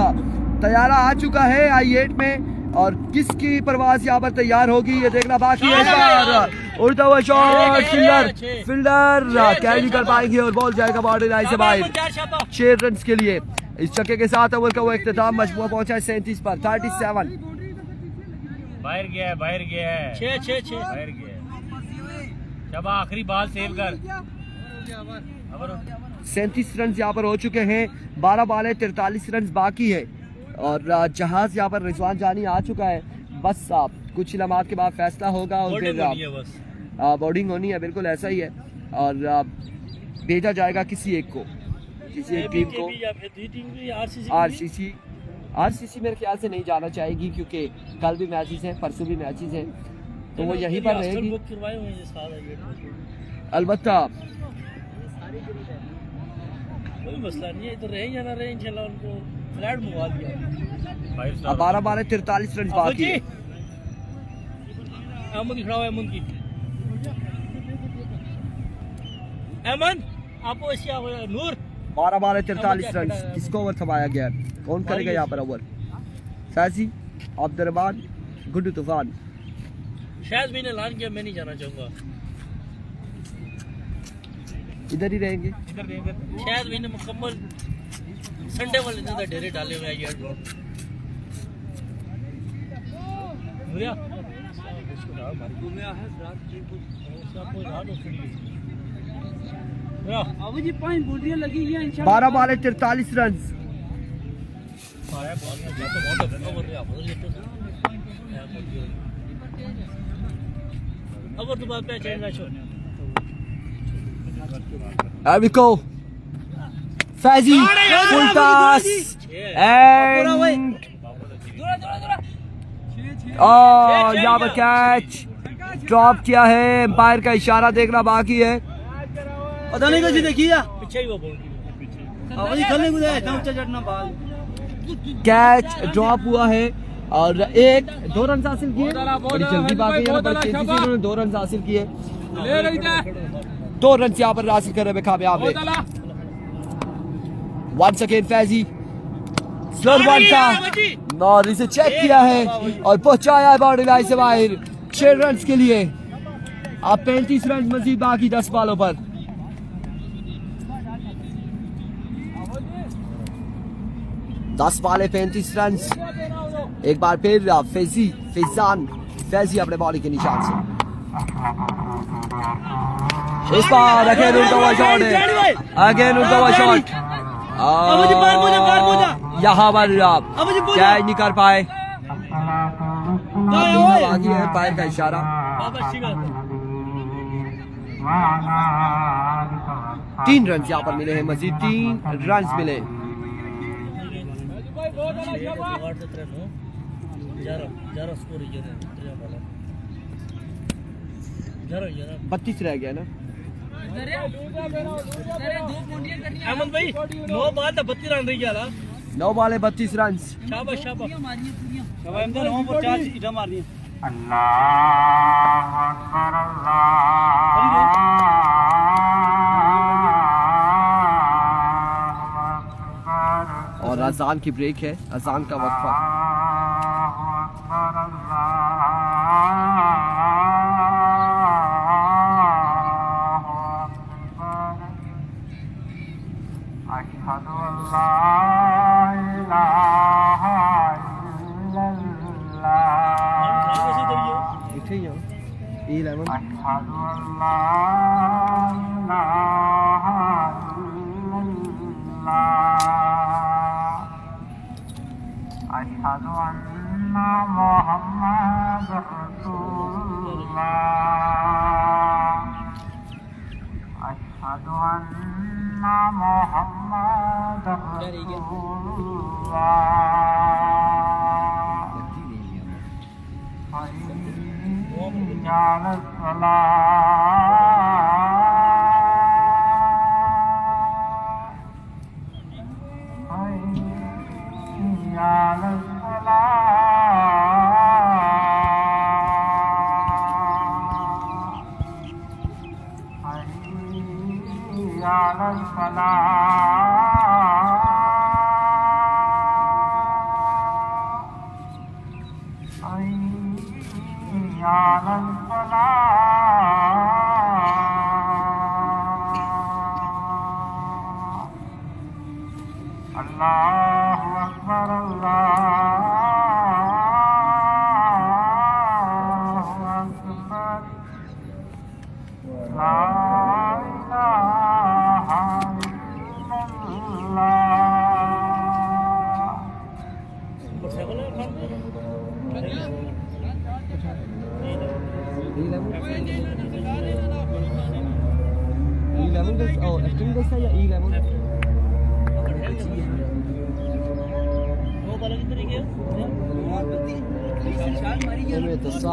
तैयारा आ चुका है I-8 में और किसकी परवाज यहाँ पर तैयार होगी ये देखना बाकी है। इस बार उड़ता हुआ शॉट फील्डर कैच नहीं कर पाएंगे और बॉल जाएगा बाउंड्री लाइन से बाहर 6 रन के लिए। इस छक्के के साथ ओवर का वो इख्तिताम मजमुआ पहुंचा है 37 पर। 37 बाहर गया है 6 बाहर गया है। शबा आखिरी बॉल सेव कर। 37 रन यहाँ पर हो चुके हैं। 12 बॉल है, 43 रन बाकी है और जहाज यहाँ पर रिजवान जानी आ चुका है। बस कुछ लम्हात के बाद फैसला होगा और फिर बोर्डिंग होनी है। बिल्कुल ऐसा ही है और भेजा जाएगा किसी एक को, किसी एक टीम को। आरसीसी मेरे ख्याल से नहीं जाना चाहेगी क्योंकि कल भी मैचेस हैं, परसों भी मैचेस हैं, तो वो यहीं पर रहेगी। अलबत्ता कोई मसला नहीं है, तो रहे या ना रहे इंशाल्लाह उनको फ्लैट मंगवा दिया। अब 12 बॉल 43 रन बाकी है। अहमद खड़ा हुआ है। अहमद आपको ऐसे नूर 12 बॉल 43 रन। किसको ओवर थमाया गया? कौन करेगा यहाँ पर ओवर? फैजी, अब्दुर्रहमान, गुड्डू तूफान। शायद मैंने ऐलान किया, मैं नहीं जाना चाहूंगा। इधर ही रहेंगे। शायद मैंने मुकम्मल संडे वाले दिन तक डेरे डाले हुए हैं। जी 5 गुड़ियां लगी हैं इंशाल्लाह। 12 बॉल 43 रन। अब तो बात पे चेंज ना छोड़। Here we go. Faizi full toss and यहाँ पर कैच ड्रॉप किया है। एम्पायर का इशारा देखना बाकी है। पता नहीं कैसे देखिए पीछे ही वो बोल खेलने को जाए ऊंचा चढ़ना बाल कैच ड्रॉप हुआ है और 2 रन हासिल किए। बड़ी जल्दी बाकी है, बड़ी तेजी से उन्होंने 2 रन हासिल किए। 2 रन यहाँ पर हासिल करने में कामयाब है। वंस अगेन फैजी स्लो वन था और इसे चेक किया है और पहुंचाया है बाउंड्री लाइन से बाहर 6 रन के लिए। अब 35 रन मजीद बाकी 10 बॉलों पर। दस बॉले 35 रन। एक बार फिर फैजी अपने बॉलिंग के निशान से इस बार अगेन उनका हुआ शॉट है। अगेन उनका हुआ शॉट यहाँ पर कैच नहीं कर पाए। बाकी है पैर का इशारा। 3 रन यहाँ पर मिले हैं, मजीद 3 रन मिले। 32 रह गया ना अहमद भाई 9 बॉल 32 रन रही गया 9 बॉल 32 रन। शाबाश शाबाश शाबाश 9 पर 4 इधर मार दिए। और अजान की ब्रेक है, अजान का वक्फा।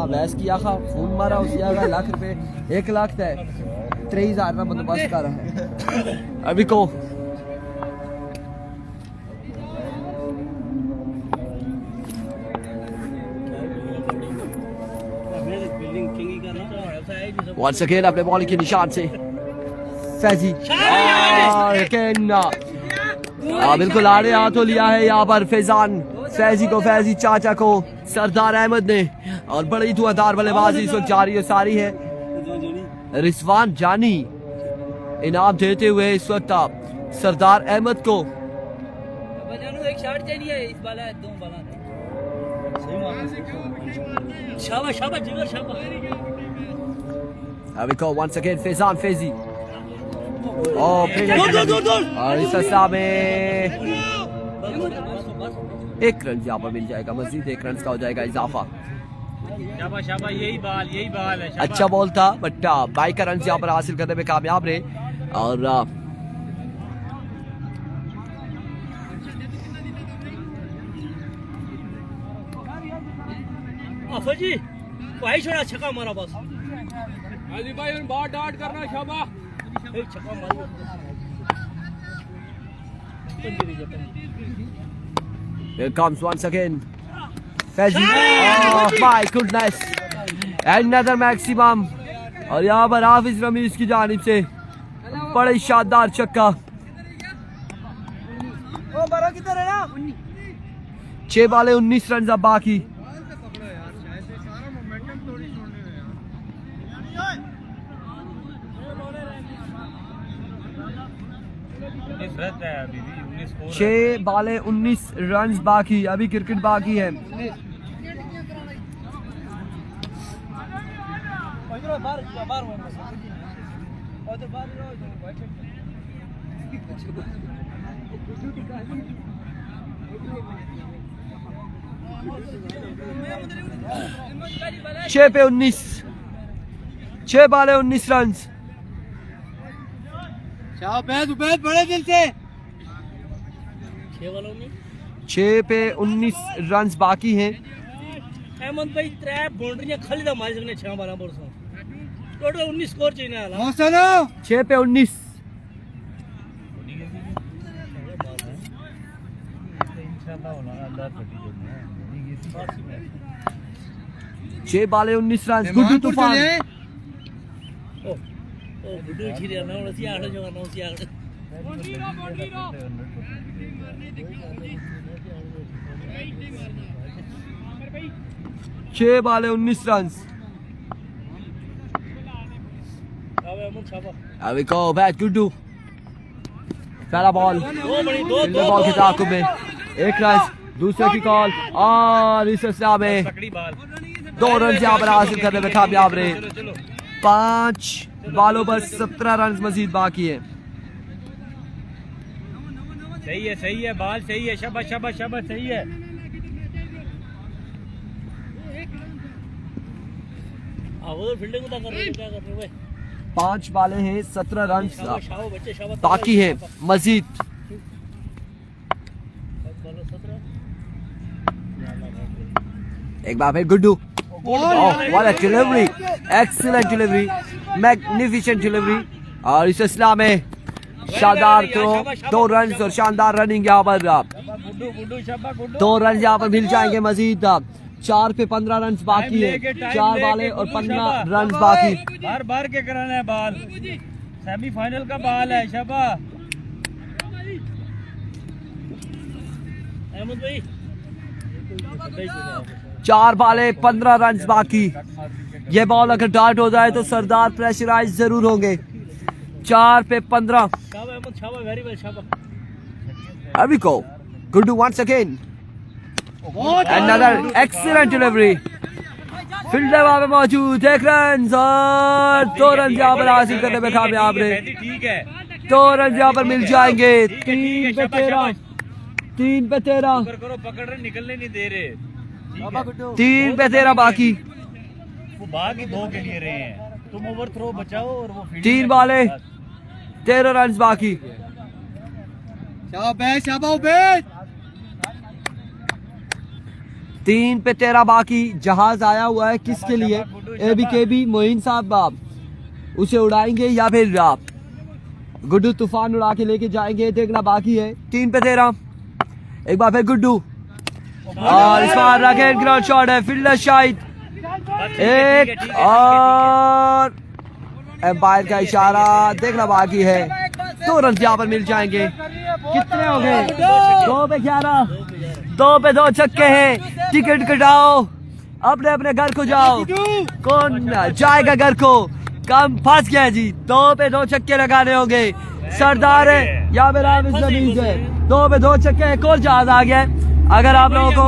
बहस किया खा खून मारा उस लाख रुपए 1 लाख तय 3000 का बंदोबस्त कर रहा है अभी को। वंस अगेन अपने बॉलिंग के निशान से फैजी बिल्कुल आड़े हाथों लिया है यहाँ पर फैजी को, फैजी चाचा को सरदार अहमद ने। और बड़ी धुआंधार बल्लेबाजी इस वक्त जारी है सारी है। रिजवान जानी इनाम देते हुए इस वक्त सरदार अहमद को। एक शॉट चाहिए इस बाला 2 बाला शाबाश शाबाश जिगर शाबाश। अभी को वंस अगेन फैजी और इस अवस्था में 1 रन यहाँ पर मिल जाएगा, मजीद 1 रन का हो जाएगा इजाफा। शाबाश शाबाश यही बाल है। अच्छा बॉल था बट 22 रन यहाँ पर हासिल करने में कामयाब रहे। और आफा जी भाई छोड़ा छक्का मारा बस हाजी भाई उन बहुत डांट करना शाबाश एक छक्का मारा Here comes once again. Fezzi. Oh my goodness. Another maximum. और यहाँ पर हाफिज रमीज की जानिब से बड़े शानदार छक्का। 6 बाले 19 रन अब बाकी। है 6 बाले 19 रन बाकी, अभी क्रिकेट बाकी है। छह पे 19, 6 बाले 19 रन। बड़े दिल से 6 पे 19 रन बाकी हैं। अहमद भाई 3 बाउंड्रियां खाली दा मारी सकने 6 12 बोर्स टोटल 19 स्कोर चाहिए ना 6 पे 19। छह बाले 19 रन। गुड्डू तूफान ओ गुड्डू खिरिया ना उसी आठ जो ना उसी आठ 6 बाले 19 run. Here we go, back Gudu. पहला बॉल बॉल के ताकुब में 1 रन, दूसरे की कॉल और इस सिलसिला में 2 रन यहाँ पर हासिल करने में कामयाब रहे। 5 बालों पर 17 रन मजीद बाकी है। सही है बाल सही है शाबाश शाबाश शाबाश सही है। वो फील्डिंग उधर कर रहे हो क्या कर रहे हो भाई। 5 बाले हैं 17 रन बाकी है मजीद। एक बार फिर Guddu. What a delivery, excellent delivery, magnificent delivery और इस सिलसिला में शानदार थ्रो, 2 रन और शानदार रनिंग यहाँ पर। 2 रन यहाँ पर मिल जाएंगे मजीद। 4 पे 15 रन बाकी है। 4 बाले और 15 रन बाकी। बार बार के कराना है बाल, सेमीफाइनल का बाल है शाबा। अहमद भाई 4 बाले 15 रन बाकी। ये बॉल अगर डार्ट हो जाए तो सरदार प्रेशराइज जरूर होंगे। 4 पे 15। वेरी वेल शाबा। Here we go. Gudu once again. Another excellent delivery. Fielder वहां पे मौजूद। 1 रन और 2 रन यहाँ पर हासिल करने में कामयाब रहे। ठीक है 2 रन यहाँ पर मिल जाएंगे। 3 पे 13। 3 पे 13। करो पकड़ रहे निकलने नहीं दे रहे। 3 पे 13 बाकी। वो भाग ही 2 के लिए रहे हैं, तुम ओवर थ्रो बचाओ और वो 3 बाले 13 रन बाकी। शाबाश शाबाश 3 पे 13 बाकी। जहाज आया हुआ है किसके लिए? ABKB मोइन साहब आप उसे उड़ाएंगे या फिर आप गुड्डू तूफान उड़ा के लेके जाएंगे, देखना बाकी है। 3 पे 13। एक बार फिर गुड्डू और इस बार रॉकेट ग्राउंड शॉट है। फील्डर शाहिद 1 और एम्पायर का इशारा, देखना बाकी है। 2 रन यहाँ पर मिल जाएंगे। कितने हो गए? 2 पे 11। 2 पे 2 छक्के हैं। टिकट कटाओ, अपने अपने घर को जाओ। कौन जाएगा घर को? कम फंस गया जी। 2 पे 2 छक्के लगाने होंगे। सरदार है या फिर हाफिज रमीज है। 2 पे 2 छक्के। एक और जहाज आ गया। अगर आप लोगों को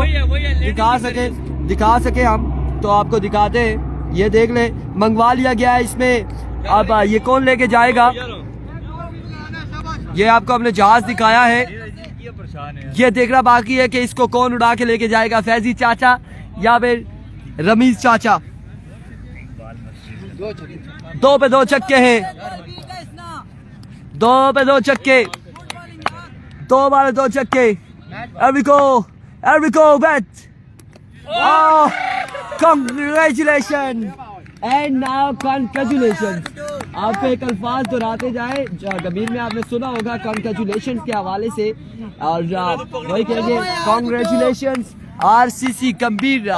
दिखा सके हम तो आपको दिखाते हैं। ये देख ले, मंगवा लिया गया है इसमें। अब ये कौन लेके जाएगा? ये आपको हमने जहाज दिखाया है। ये देखना बाकी है कि इसको कौन उड़ा के लेके जाएगा, फैजी चाचा या फिर रमीज चाचा। 2 पे 2 छक्के हैं। 2 पे 2 छक्के। 2 बाले 2 छक्के। Here we go, bet. Oh, Congratulations and now congratulations. आपको एक अल्फाज दोहराते जाए, गंभीर में आपने सुना होगा congratulations के हवाले से, और वही कहेंगे congratulations RCC Gambhir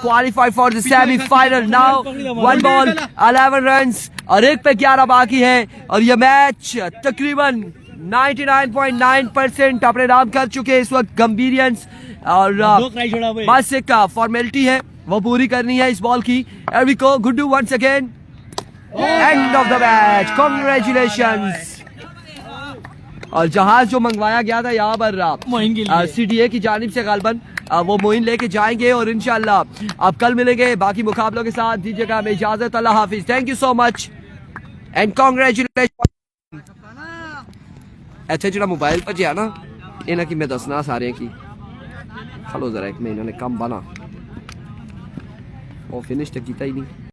qualified for the semi-final now. 1 ball 11 runs और 1 पे 11 बाकी है और ये मैच तकरीबन 99.9% अपने नाम कर चुके हैं इस वक्त गंभीरियंस, और बस एक फॉर्मेलिटी है वो पूरी करनी है इस बॉल की. Here we go, Guddu once again. End of the match. Congratulations. और जहाज जो मंगवाया गया था यहाँ पर CDA की जानिब से गालबन वो मोइन लेके जाएंगे और इंशाल्लाह आप कल मिलेंगे बाकी मुकाबलों के साथ. दीजिएगा हमें इजाजत. अल्लाह हाफिज. Thank you so much and congratulation. अच्छा जो मोबाइल पर जो है ना इन्हें कि मैं दसना सारे की खलो जरा एक महीने ने कम बना वो फिनिश तो किया ही नहीं.